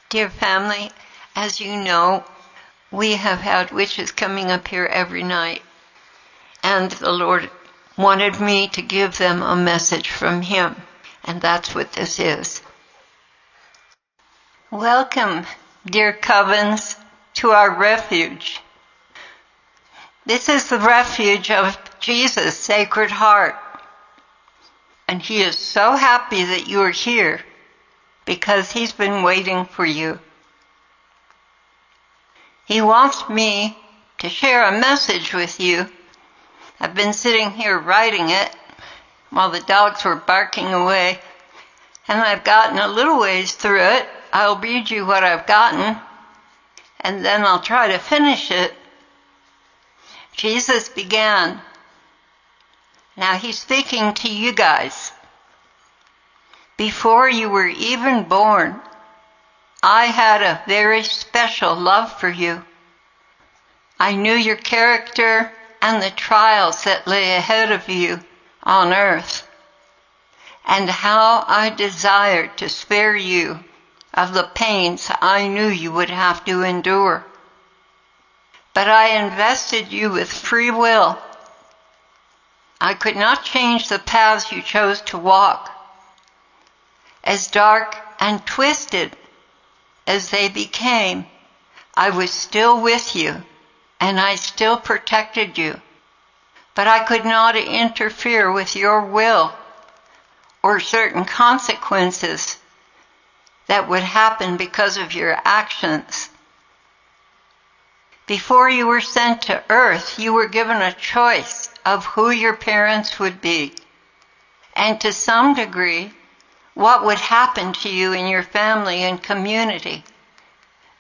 Dear family, as you know, we have had witches coming up here every night, and the Lord wanted me to give them a message from Him, and that's what this is. Welcome, dear Covens, to our refuge. This is the refuge of Jesus' Sacred Heart, and He is so happy that you are here because He's been waiting for you. He wants me to share a message with you. I've been sitting here writing it while the dogs were barking away, and I've gotten a little ways through it. I'll read you what I've gotten, and then I'll try to finish it. Jesus began. Now He's speaking to you guys. Before you were even born, I had a very special love for you. I knew your character and the trials that lay ahead of you on earth, and how I desired to spare you of the pains I knew you would have to endure. But I invested you with free will. I could not change the paths you chose to walk. As dark and twisted as they became, I was still with you, and I still protected you. But I could not interfere with your will or certain consequences that would happen because of your actions. Before you were sent to earth, you were given a choice of who your parents would be, and to some degree, what would happen to you in your family and community.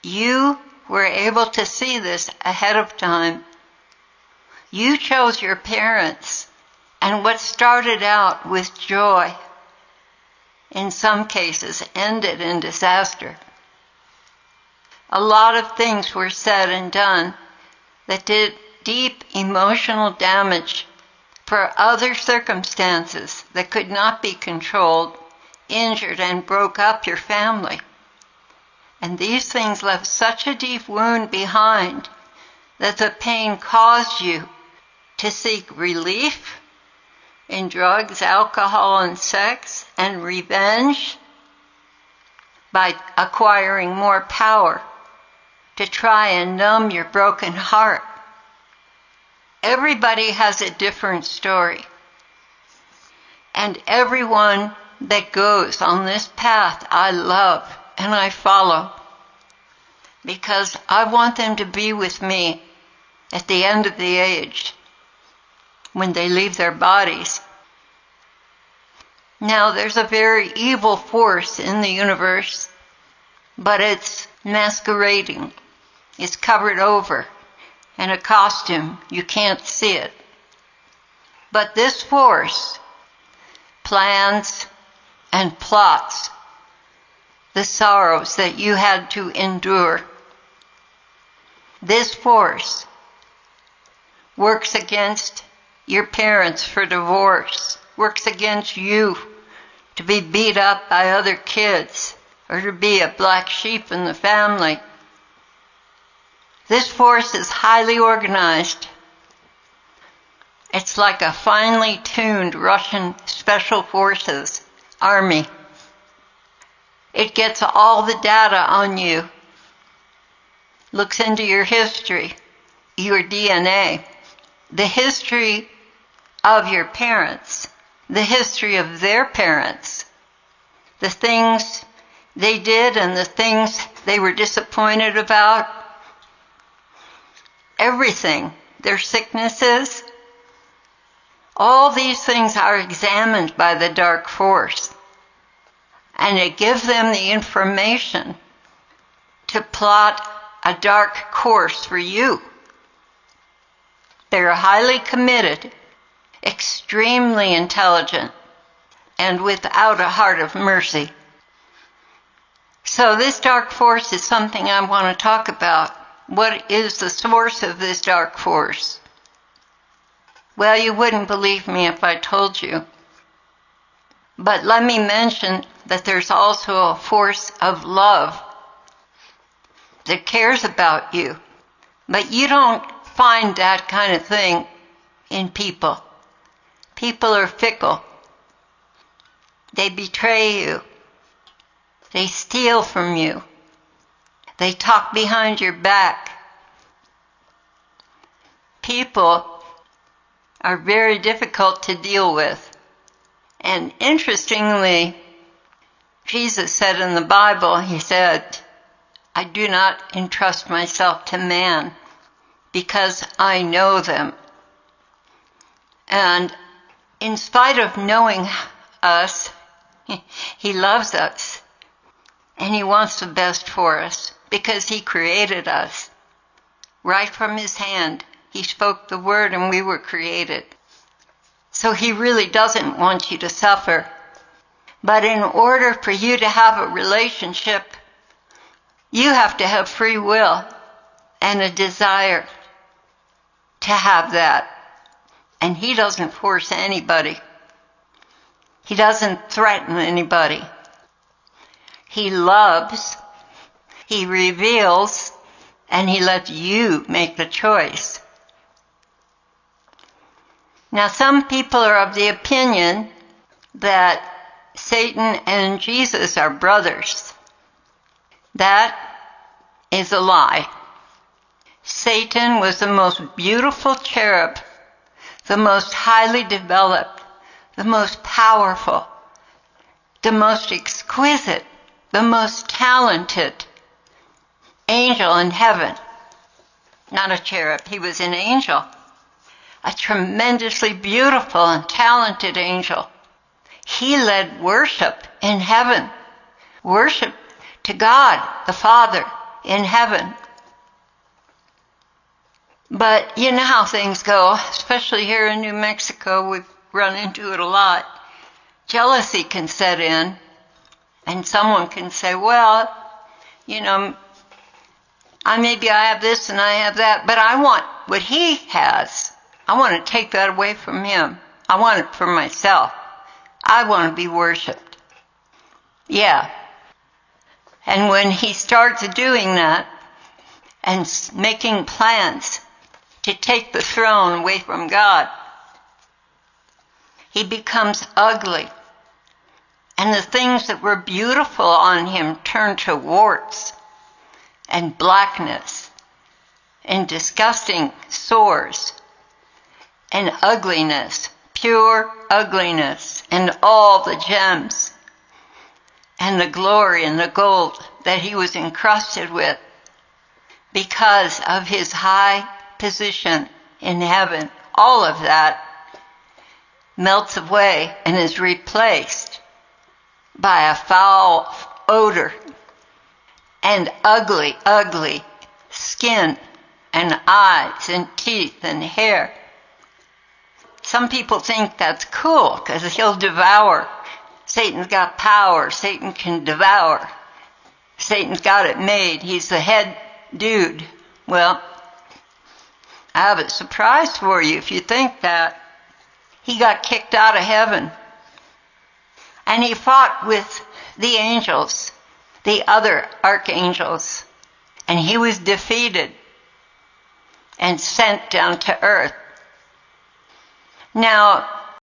You were able to see this ahead of time. You chose your parents, and what started out with joy, in some cases, ended in disaster. A lot of things were said and done that did deep emotional damage for other circumstances that could not be controlled, injured, and broke up your family. And these things left such a deep wound behind that the pain caused you to seek relief in drugs, alcohol, and sex, and revenge by acquiring more power to try and numb your broken heart. Everybody has a different story. And everyone that goes on this path I love and I follow, because I want them to be with me at the end of the age when they leave their bodies. Now, there's a very evil force in the universe, but it's masquerading. It's covered over in a costume. You can't see it. But this force plans and plots the sorrows that you had to endure. This force works against your parents for divorce, works against you to be beat up by other kids or to be a black sheep in the family. This force is highly organized. It's like a finely tuned Russian special forces army. It gets all the data on you, looks into your history, your DNA, the history of your parents, the history of their parents, the things they did and the things they were disappointed about, everything, their sicknesses. All these things are examined by the dark force, and it gives them the information to plot a dark course for you. They're highly committed, extremely intelligent, and without a heart of mercy. So this dark force is something I want to talk about. What is the source of this dark force? Well, you wouldn't believe me if I told you. But let me mention that there's also a force of love that cares about you. But you don't find that kind of thing in people. People are fickle. They betray you. They steal from you. They talk behind your back. People are very difficult to deal with. And interestingly, Jesus said in the Bible, he said, I do not entrust myself to man because I know them. And in spite of knowing us, he loves us. And he wants the best for us because he created us. Right from his hand, he spoke the word and we were created. So he really doesn't want you to suffer. But in order for you to have a relationship, you have to have free will and a desire to have that. And he doesn't force anybody. He doesn't threaten anybody. He loves, he reveals, and he lets you make the choice. Now, some people are of the opinion that Satan and Jesus are brothers. That is a lie. Satan was the most beautiful cherub, the most highly developed, the most powerful, the most exquisite, the most talented angel in heaven. Not a cherub, he was an angel. A tremendously beautiful and talented angel. He led worship in heaven. Worship to God, the Father, in heaven. But you know how things go, especially here in New Mexico, we've run into it a lot. Jealousy can set in, and someone can say, well, you know, maybe I have this and I have that, but I want what he has. I want to take that away from him. I want it for myself. I want to be worshipped. Yeah. And when he starts doing that and making plans to take the throne away from God, he becomes ugly. And the things that were beautiful on him turn to warts and blackness and disgusting sores and ugliness, pure ugliness, and all the gems and the glory and the gold that he was encrusted with because of his high position in heaven. All of that melts away and is replaced by a foul odor and ugly, ugly skin and eyes and teeth and hair. Some people think that's cool because he'll devour. Satan's got power. Satan can devour. Satan's got it made. He's the head dude. Well, I have a surprise for you if you think that. He got kicked out of heaven. And he fought with the angels, the other archangels. And he was defeated and sent down to earth. Now,